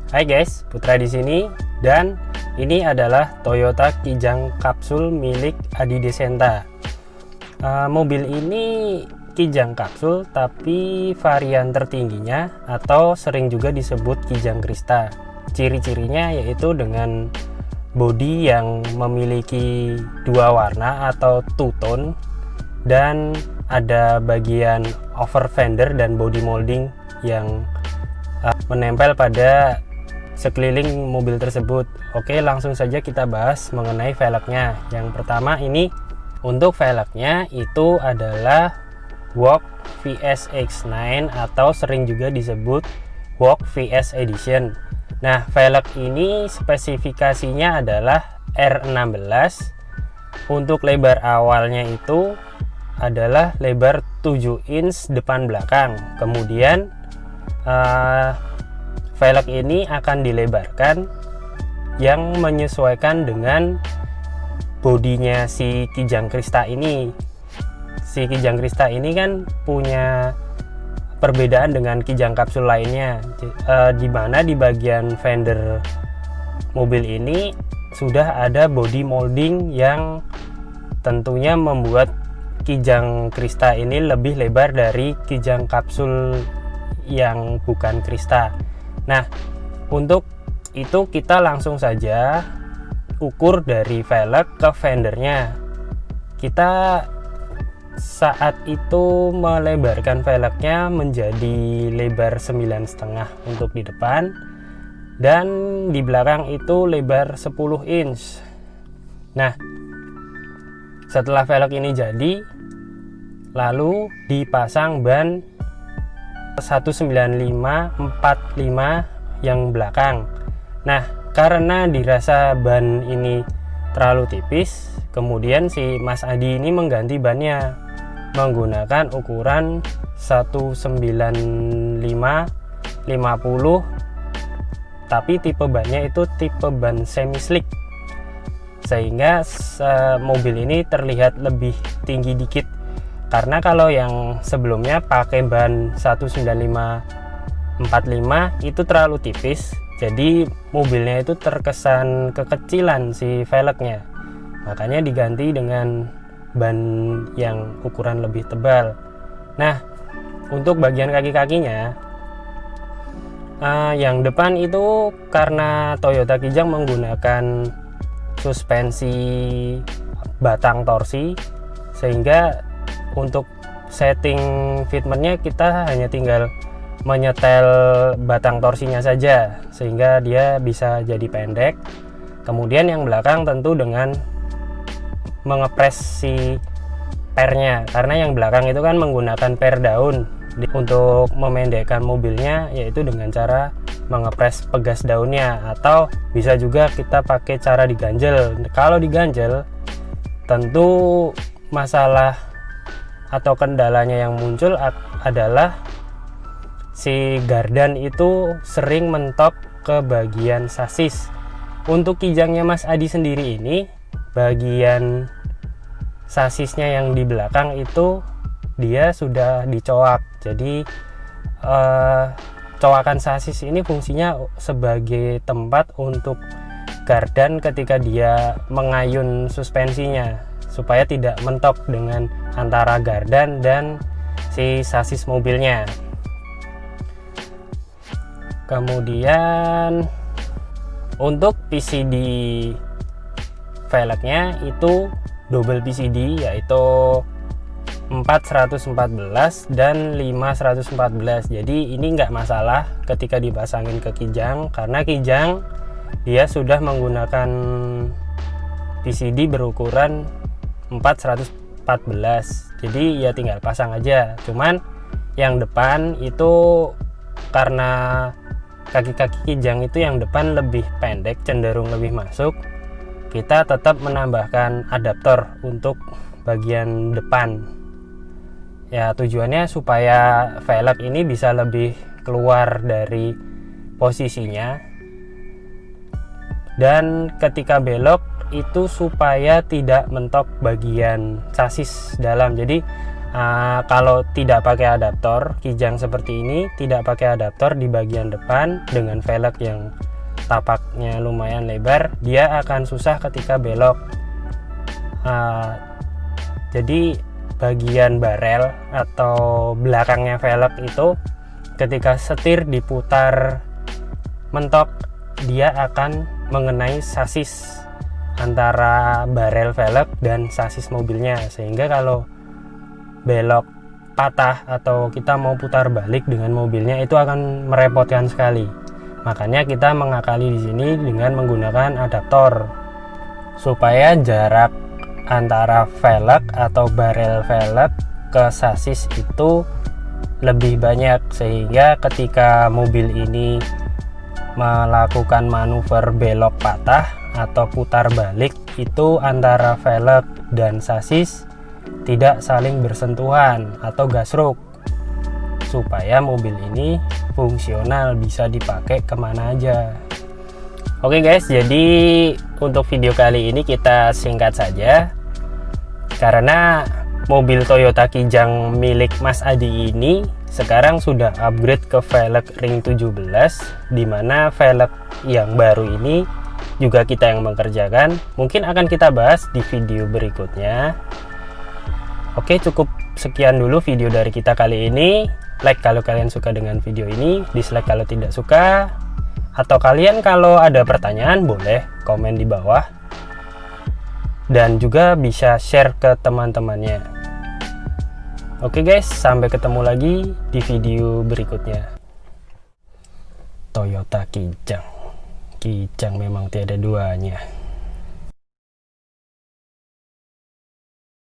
Hai guys, Putra di sini dan ini adalah Toyota Kijang Kapsul milik Adi Desenta. Mobil ini Kijang Kapsul tapi varian tertingginya atau sering juga disebut Kijang Krista. Ciri-cirinya yaitu dengan bodi yang memiliki dua warna atau two tone dan ada bagian over fender dan body molding yang menempel pada sekeliling mobil tersebut. Oke, langsung saja kita bahas mengenai velgnya. Yang pertama ini untuk velgnya itu adalah Walk VS X9 atau sering juga disebut Walk VS Edition. Nah, velg ini spesifikasinya adalah R16. Untuk lebar awalnya itu adalah lebar 7 inch depan belakang. Kemudian velg ini akan dilebarkan yang menyesuaikan dengan bodinya si Kijang Krista ini. Si Kijang Krista ini kan punya perbedaan dengan Kijang Kapsul lainnya, di mana di bagian fender mobil ini sudah ada body molding yang tentunya membuat Kijang Krista ini lebih lebar dari Kijang Kapsul yang bukan Krista. Nah, untuk itu kita langsung saja ukur dari velg ke fendernya. Kita saat itu melebarkan velgnya menjadi lebar 9,5 untuk di depan dan di belakang itu lebar 10 inch. Nah, setelah velg ini jadi, lalu dipasang ban 195/45 yang belakang. Nah, karena dirasa ban ini terlalu tipis, kemudian si Mas Adi ini mengganti bannya menggunakan ukuran 195/50, tapi tipe bannya itu tipe ban semi slick, sehingga mobil ini terlihat lebih tinggi dikit. Karena kalau yang sebelumnya pakai ban 195/45 itu terlalu tipis, jadi mobilnya itu terkesan kekecilan si velgnya. Makanya diganti dengan ban yang ukuran lebih tebal. Nah, untuk bagian kaki-kakinya, yang depan itu karena Toyota Kijang menggunakan suspensi batang torsi, sehingga untuk setting fitmentnya kita hanya tinggal menyetel batang torsinya saja sehingga dia bisa jadi pendek. Kemudian yang belakang tentu dengan mengepres si pernya, karena yang belakang itu kan menggunakan per daun untuk memendekkan mobilnya, yaitu dengan cara mengepres pegas daunnya, atau bisa juga kita pakai cara diganjel. Kalau diganjel tentu masalah atau kendalanya yang muncul adalah si gardan itu sering mentok ke bagian sasis. Untuk Kijangnya Mas Adi sendiri ini, bagian sasisnya yang di belakang itu dia sudah dicoak. Jadi coakan sasis ini fungsinya sebagai tempat untuk gardan ketika dia mengayun suspensinya, supaya tidak mentok dengan antara gardan dan si sasis mobilnya. Kemudian untuk PCD velgnya itu double PCD, yaitu 4/114 dan 5/114. Jadi ini nggak masalah ketika dipasangin ke Kijang, karena Kijang dia sudah menggunakan PCD berukuran 4/114. Jadi ya tinggal pasang aja. Cuman yang depan itu karena kaki-kaki Kijang itu yang depan lebih pendek, cenderung lebih masuk, kita tetap menambahkan adaptor untuk bagian depan. Ya, tujuannya supaya velg ini bisa lebih keluar dari posisinya, dan ketika belok itu supaya tidak mentok bagian sasis dalam. Jadi Kalau tidak pakai adaptor, Kijang seperti ini tidak pakai adaptor di bagian depan dengan velg yang tapaknya lumayan lebar, dia akan susah ketika belok. Jadi bagian barel atau belakangnya velg itu ketika setir diputar mentok, dia akan mengenai sasis antara barel velg dan sasis mobilnya, sehingga kalau belok patah atau kita mau putar balik dengan mobilnya itu akan merepotkan sekali. Makanya kita mengakali di sini dengan menggunakan adaptor supaya jarak antara velg atau barel velg ke sasis itu lebih banyak, sehingga ketika mobil ini melakukan manuver belok patah atau putar balik, itu antara velg dan sasis tidak saling bersentuhan atau gasruk, supaya mobil ini fungsional, bisa dipakai kemana aja. Oke guys, jadi untuk video kali ini kita singkat saja, karena mobil Toyota Kijang milik Mas Adi ini sekarang sudah upgrade ke velg ring 17, dimana velg yang baru ini juga kita yang mengerjakan. Mungkin akan kita bahas di video berikutnya. Oke, cukup sekian dulu video dari kita kali ini. Like kalau kalian suka dengan video ini, dislike kalau tidak suka, atau kalian kalau ada pertanyaan boleh komen di bawah, dan juga bisa share ke teman-temannya. Oke guys, sampai ketemu lagi di video berikutnya. Toyota Kijang, Kijang memang tiada duanya.